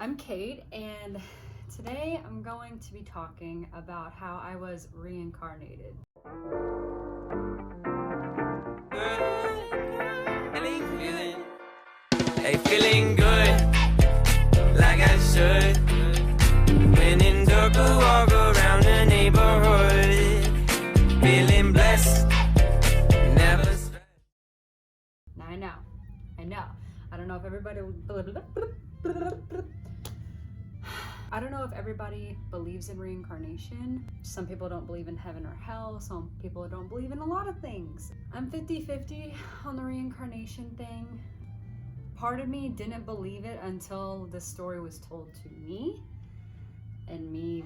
I'm Kate, and today I'm going to be talking about how I was reincarnated. Hey, feeling good, like I should. When in circle, walk around the neighborhood. Feeling blessed, never stressed. Now I know. I don't know if everybody believes in reincarnation. Some people don't believe in heaven or hell. Some people don't believe in a lot of things. I'm 50-50 on the reincarnation thing. Part of me didn't believe it until the story was told to me, and me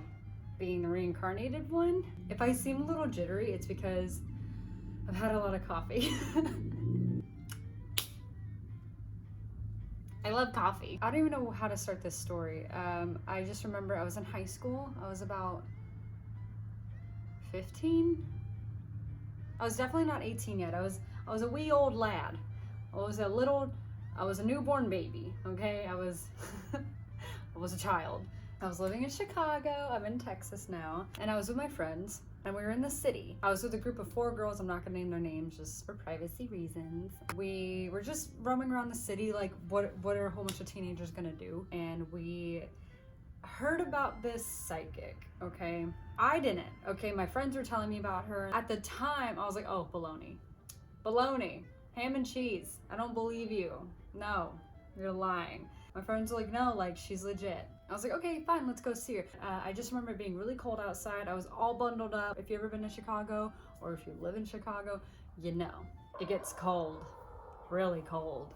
being the reincarnated one. If I seem a little jittery, it's because I've had a lot of coffee. I love coffee. I don't even know how to start this story. I just remember I was in high school. I was about 15. I was definitely not 18 yet. I was a wee old lad. I was a newborn baby, okay? I was a child. I was living in Chicago. I'm in Texas now. And I was with my friends, and we were in the city. I was with a group of 4 girls. I'm not gonna name their names just for privacy reasons. We were just roaming around the city like what are a whole bunch of teenagers gonna do? And we heard about this psychic, okay? I didn't, okay? My friends were telling me about her. At the time, I was like, oh, baloney, ham and cheese. I don't believe you. No, you're lying. My friends were like, no, like, she's legit. I was like, okay, fine, let's go see her. I just remember it being really cold outside. I was all bundled up. If you've ever been to Chicago, or if you live in Chicago, you know, it gets cold, really cold.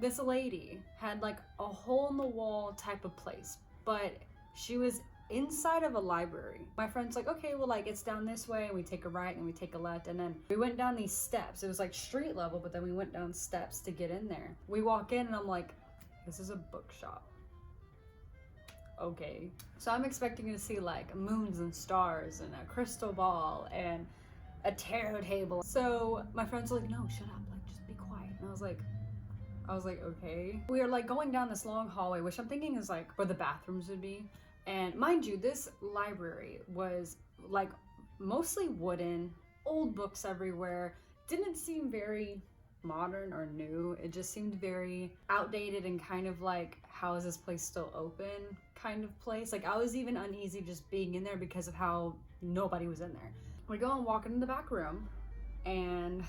This lady had like a hole in the wall type of place, but she was inside of a library. My friend's like, okay, well, like, it's down this way, and we take a right and we take a left, and then we went down these steps. It was like street level, but then we went down steps to get in there. We walk in and I'm like, this is a bookshop. Okay. So I'm expecting to see like moons and stars and a crystal ball and a tarot table. So my friends were like, no, shut up, like, just be quiet. And I was like, okay. We are like going down this long hallway, which I'm thinking is like where the bathrooms would be. And mind you, this library was like mostly wooden, old books everywhere. Didn't seem very modern or new. It just seemed very outdated and kind of like, how is this place still open kind of place. Like, I was even uneasy just being in there because of how nobody was in there. We go and walk into the back room, and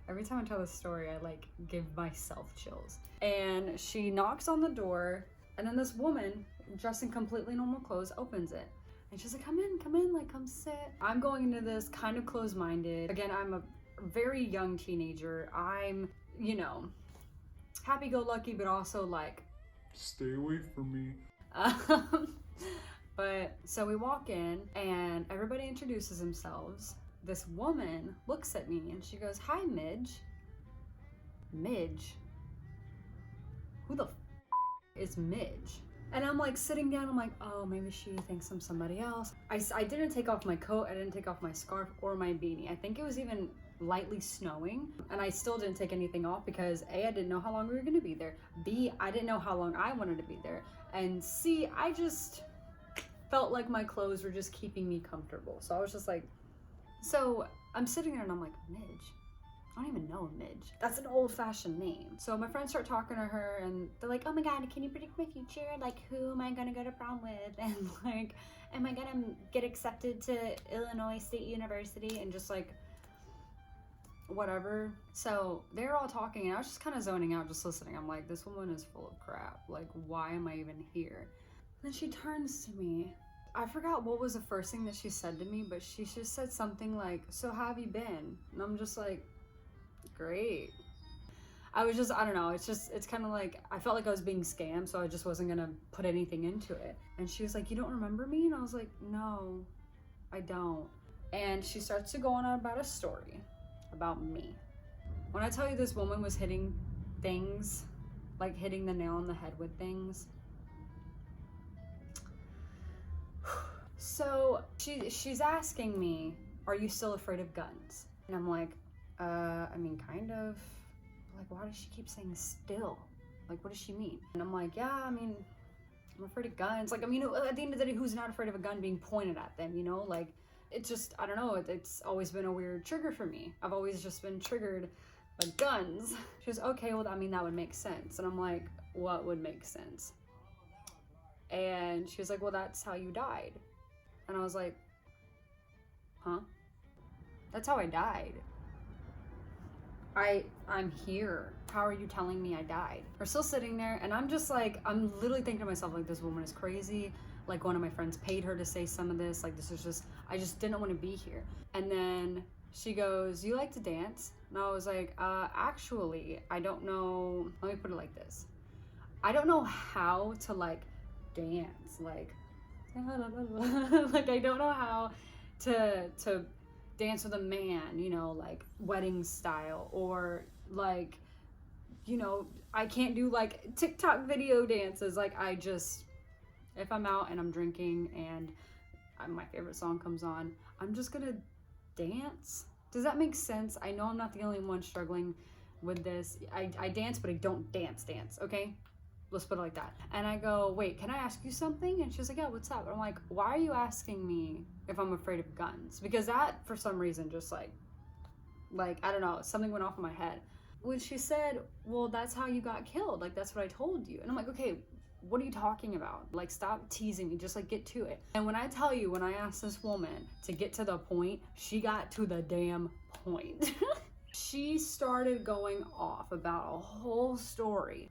every time I tell this story, I like give myself chills. And she knocks on the door, and then this woman dressed in completely normal clothes opens it. And she's like, come in, like, come sit. I'm going into this kind of closed-minded. Again, I'm a very young teenager. I'm, you know, happy-go-lucky, but also like, stay away from me. But so we walk in and everybody introduces themselves. This woman looks at me and she goes, hi, Midge. Midge? Who the is Midge? And I'm like sitting down, I'm like, oh, maybe she thinks I'm somebody else. I didn't take off my coat, I didn't take off my scarf or my beanie. I think it was even lightly snowing, and I still didn't take anything off because A, I didn't know how long we were gonna be there. B, I didn't know how long I wanted to be there. And C, I just felt like my clothes were just keeping me comfortable. So I was just like, so I'm sitting there and I'm like, Midge? I don't even know a Midge. That's an old-fashioned name. So my friends start talking to her and they're like, oh my God, can you predict my future? Like, who am I gonna go to prom with? And like, am I gonna get accepted to Illinois State University? And just like, whatever. So they're all talking and I was just kind of zoning out, just listening. I'm like, this woman is full of crap. Like, why am I even here? And then she turns to me. I forgot what was the first thing that she said to me, but she just said something like, so how have you been? And I'm just like, great. I don't know, it's kind of like, I felt like I was being scammed, so I just wasn't gonna put anything into it. And she was like, you don't remember me? And I was like, no, I don't. And she starts to go on about a story about me. When I tell you this woman was hitting things, like hitting the nail on the head with things. So she's asking me, are you still afraid of guns? And I'm like, I mean, kind of. Like, why does she keep saying still? Like, what does she mean? And I'm like, yeah, I mean, I'm afraid of guns. Like, I mean, at the end of the day, who's not afraid of a gun being pointed at them, you know? Like, it just, I don't know, it's always been a weird trigger for me. I've always just been triggered by guns. She goes, okay, well, I mean, that would make sense. And I'm like, what would make sense? And she was like, well, that's how you died. And I was like, huh? That's how I died. I'm here. How are you telling me I died? We're still sitting there, and I'm just like, I'm literally thinking to myself, like, this woman is crazy. Like, one of my friends paid her to say some of this. Like, this is just, I just didn't want to be here. And then she goes, you like to dance? And I was like, actually, I don't know. Let me put it like this. I don't know how to, like, dance. Like, like, I don't know how to dance with a man, you know, like wedding style, or like, you know, I can't do like TikTok video dances. Like, I just, if I'm out and I'm drinking and my favorite song comes on, I'm just gonna dance. Does that make sense? I know I'm not the only one struggling with this. I dance, but I don't dance, okay? Let's put it like that. And I go, wait, can I ask you something? And she's like, yeah, what's up? And I'm like, why are you asking me if I'm afraid of guns? Because that, for some reason, just like, I don't know, something went off in my head. When she said, well, that's how you got killed. Like, that's what I told you. And I'm like, okay, what are you talking about? Like, stop teasing me, just like get to it. And when I tell you, when I asked this woman to get to the point, she got to the damn point. She started going off about a whole story.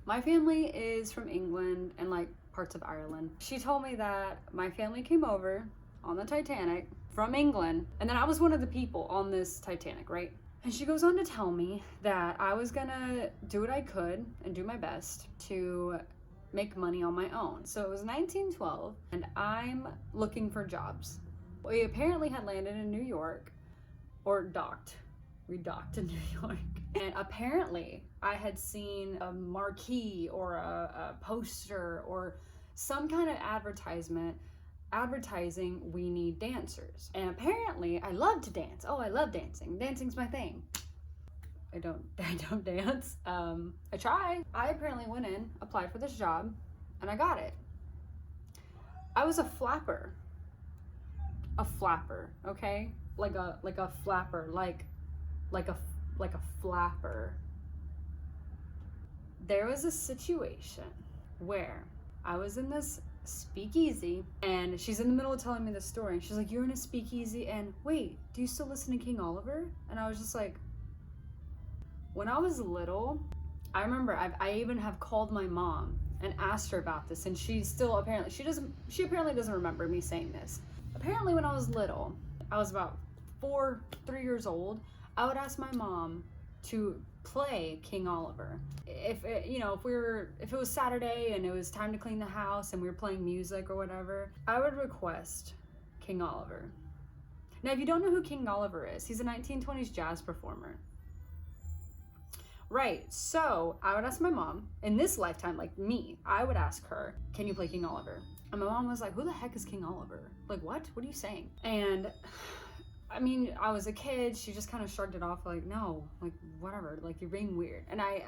My family is from England and like parts of Ireland. She told me that my family came over on the Titanic from England, and then I was one of the people on this Titanic, right? And she goes on to tell me that I was gonna do what I could and do my best to make money on my own. So it was 1912, and I'm looking for jobs. We apparently had landed in New York, or docked. We docked in New York. And apparently I had seen a marquee or a poster or some kind of advertisement advertising we need dancers. And apparently I love to dance. Oh, I love dancing. Dancing's my thing. I don't dance. I try. I apparently went in, applied for this job, and I got it. I was a flapper. A flapper, okay? Like a flapper, like a flapper. There was a situation where I was in this speakeasy, and she's in the middle of telling me this story, and she's like, you're in a speakeasy, and wait, do you still listen to King Oliver? And I was just like, when I was little, I remember I even have called my mom and asked her about this, and she still apparently, she apparently doesn't remember me saying this. Apparently when I was little, I was about 3 years old, I would ask my mom to play King Oliver. If it was Saturday and it was time to clean the house and we were playing music or whatever, I would request King Oliver. Now, if you don't know who King Oliver is, he's a 1920s jazz performer. Right, so I would ask my mom, in this lifetime, like me, I would ask her, can you play King Oliver? And my mom was like, who the heck is King Oliver? Like, what? What are you saying? And I mean, I was a kid, she just kind of shrugged it off, like, no, like, whatever, like, you're being weird. And I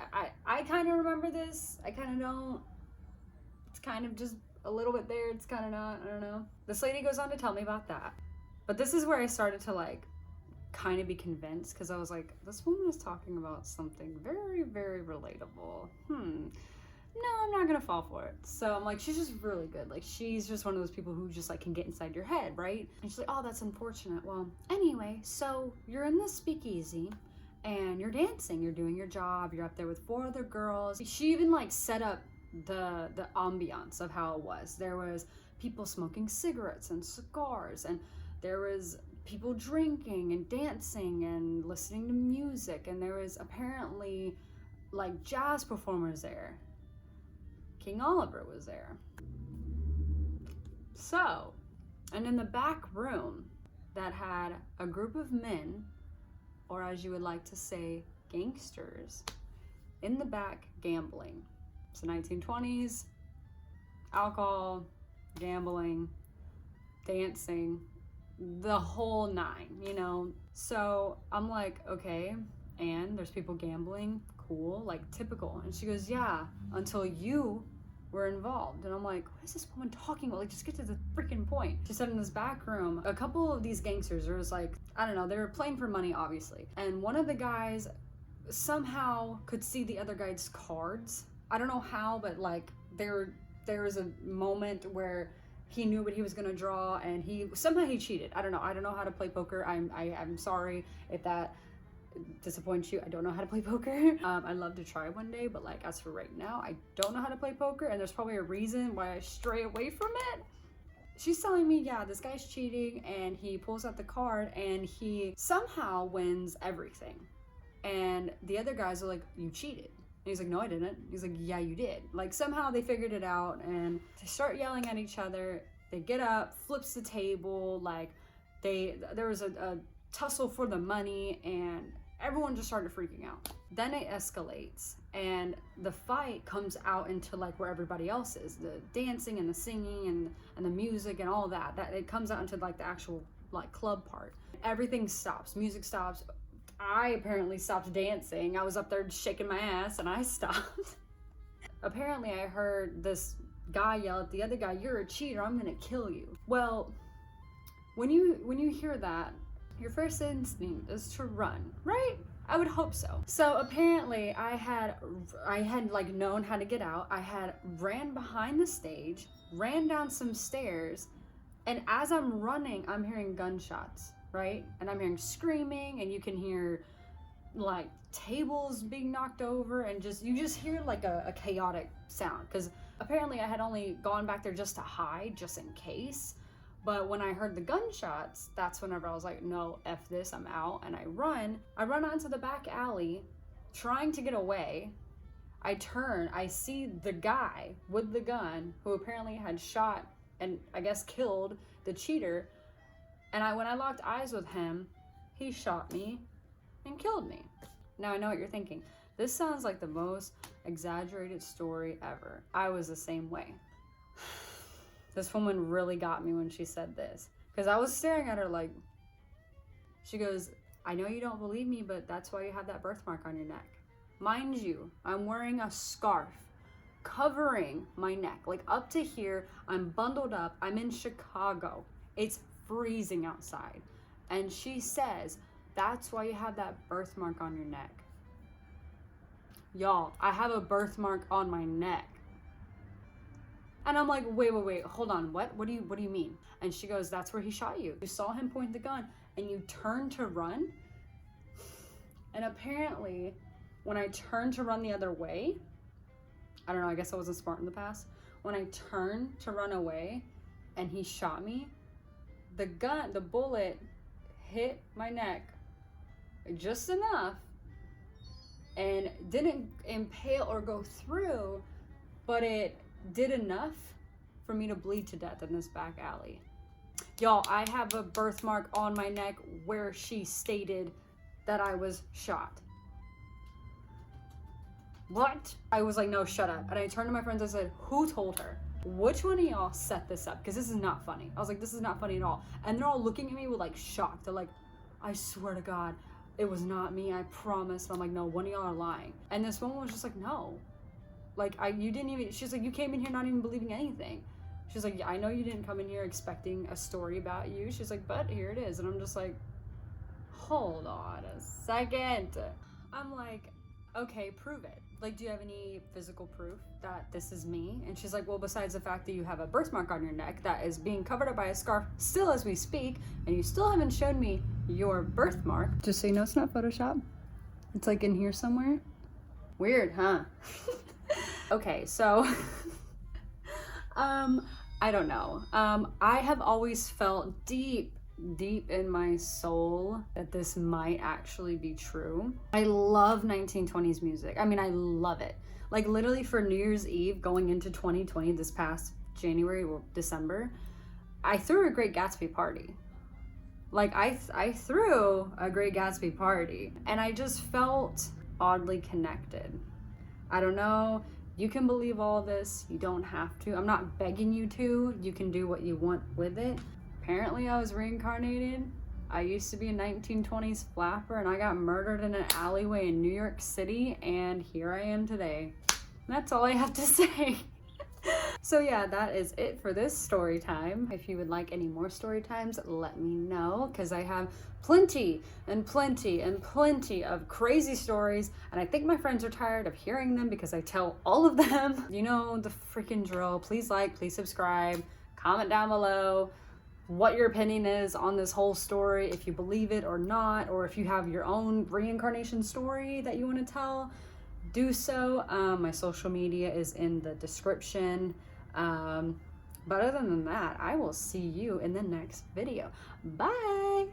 kind of remember this, I kind of don't. It's kind of just a little bit there, it's kind of not, I don't know. This lady goes on to tell me about that. But this is where I started to, like, kind of be convinced, because I was like, this woman is talking about something very, very relatable. No, I'm not gonna fall for it. So I'm like, she's just really good. Like, she's just one of those people who just like can get inside your head, right? And she's like, oh, that's unfortunate. Well, anyway, so you're in this speakeasy and you're dancing, you're doing your job, you're up there with 4 other girls. She even like set up the ambiance of how it was. There was people smoking cigarettes and cigars, and there was people drinking and dancing and listening to music, and there was apparently like jazz performers there. King Oliver was there. So, and in the back room that had a group of men, or as you would like to say, gangsters, in the back gambling. It's the 1920s, alcohol, gambling, dancing, the whole 9, you know? So I'm like, okay, and there's people gambling, cool, like typical. And she goes, yeah, until you were involved. And I'm like, what is this woman talking about? Like, just get to the freaking point. She said in this back room, a couple of these gangsters, there was like, I don't know, they were playing for money, obviously. And one of the guys somehow could see the other guy's cards. I don't know how, but like there was a moment where he knew what he was gonna draw, and he cheated. I don't know how to play poker. I'm sorry if that disappoints you. I don't know how to play poker. I'd love to try one day, but like as for right now, I don't know how to play poker, and there's probably a reason why I stray away from it. She's telling me, yeah, this guy's cheating, and he pulls out the card and he somehow wins everything. And the other guys are like, you cheated. And he's like, no, I didn't. He's like, yeah, you did. Like somehow they figured it out, and they start yelling at each other. They get up, flips the table, like there was a tussle for the money, and everyone just started freaking out. Then it escalates, and the fight comes out into like where everybody else is, the dancing and the singing and the music and all that it comes out into like the actual like club part. Everything stops, music stops. I apparently stopped dancing. I was up there shaking my ass, and I stopped. Apparently I heard this guy yell at the other guy, you're a cheater, I'm gonna kill you. Well, when you hear that, your first instinct is to run, right? I would hope so. So apparently I had like known how to get out. I had ran behind the stage, ran down some stairs, and as I'm running, I'm hearing gunshots, right? And I'm hearing screaming, and you can hear like tables being knocked over, and you just hear like a chaotic sound, because apparently I had only gone back there just to hide, just in case. But when I heard the gunshots, that's whenever I was like, no, F this, I'm out. And I run onto the back alley, trying to get away. I turn, I see the guy with the gun, who apparently had shot and I guess killed the cheater. And when I locked eyes with him, he shot me and killed me. Now I know what you're thinking. This sounds like the most exaggerated story ever. I was the same way. This woman really got me when she said this, because I was staring at her like, she goes, I know you don't believe me, but that's why you have that birthmark on your neck. Mind you, I'm wearing a scarf covering my neck, like up to here. I'm bundled up. I'm in Chicago. It's freezing outside. And she says, that's why you have that birthmark on your neck. Y'all, I have a birthmark on my neck. And I'm like, wait, hold on, what? What do you mean? And she goes, that's where he shot you. You saw him point the gun, and you turned to run. And apparently, when I turned to run the other way, I don't know, I guess I wasn't smart in the past. When I turned to run away, and he shot me, the bullet hit my neck just enough, and didn't impale or go through, but it did enough for me to bleed to death in this back alley. Y'all, I have a birthmark on my neck where she stated that I was shot. What? I was like, no, shut up. And I turned to my friends and I said, who told her? Which one of y'all set this up? Because this is not funny. I was like, this is not funny at all. And they're all looking at me with like shock. They're like, I swear to God, it was not me, I promise. And I'm like, no, one of y'all are lying. And this woman was just like, no. Like, you didn't even, she's like, you came in here not even believing anything. She's like, yeah, I know you didn't come in here expecting a story about you. She's like, but here it is. And I'm just like, hold on a second. I'm like, okay, prove it. Like, do you have any physical proof that this is me? And she's like, well, besides the fact that you have a birthmark on your neck that is being covered up by a scarf still as we speak, and you still haven't shown me your birthmark. Just so you know, it's not Photoshop. It's like in here somewhere. Weird, huh? Okay, so I don't know. I have always felt deep in my soul that this might actually be true. I love 1920s music. I mean, I love it. Like literally for New Year's Eve going into 2020, this past January or December, I threw a Great Gatsby party. Like I threw a Great Gatsby party, and I just felt oddly connected. I don't know. You can believe all this. You don't have to. I'm not begging you to. You can do what you want with it. Apparently I was reincarnated. I used to be a 1920s flapper, and I got murdered in an alleyway in New York City, and here I am today. That's all I have to say. So yeah, that is it for this story time. If you would like any more story times, let me know, because I have plenty and plenty and plenty of crazy stories, and I think my friends are tired of hearing them because I tell all of them. You know the freaking drill. Please like, please subscribe, comment down below what your opinion is on this whole story, if you believe it or not, or if you have your own reincarnation story that you want to tell, do so. My social media is in the description. But other than that, I will see you in the next video. Bye!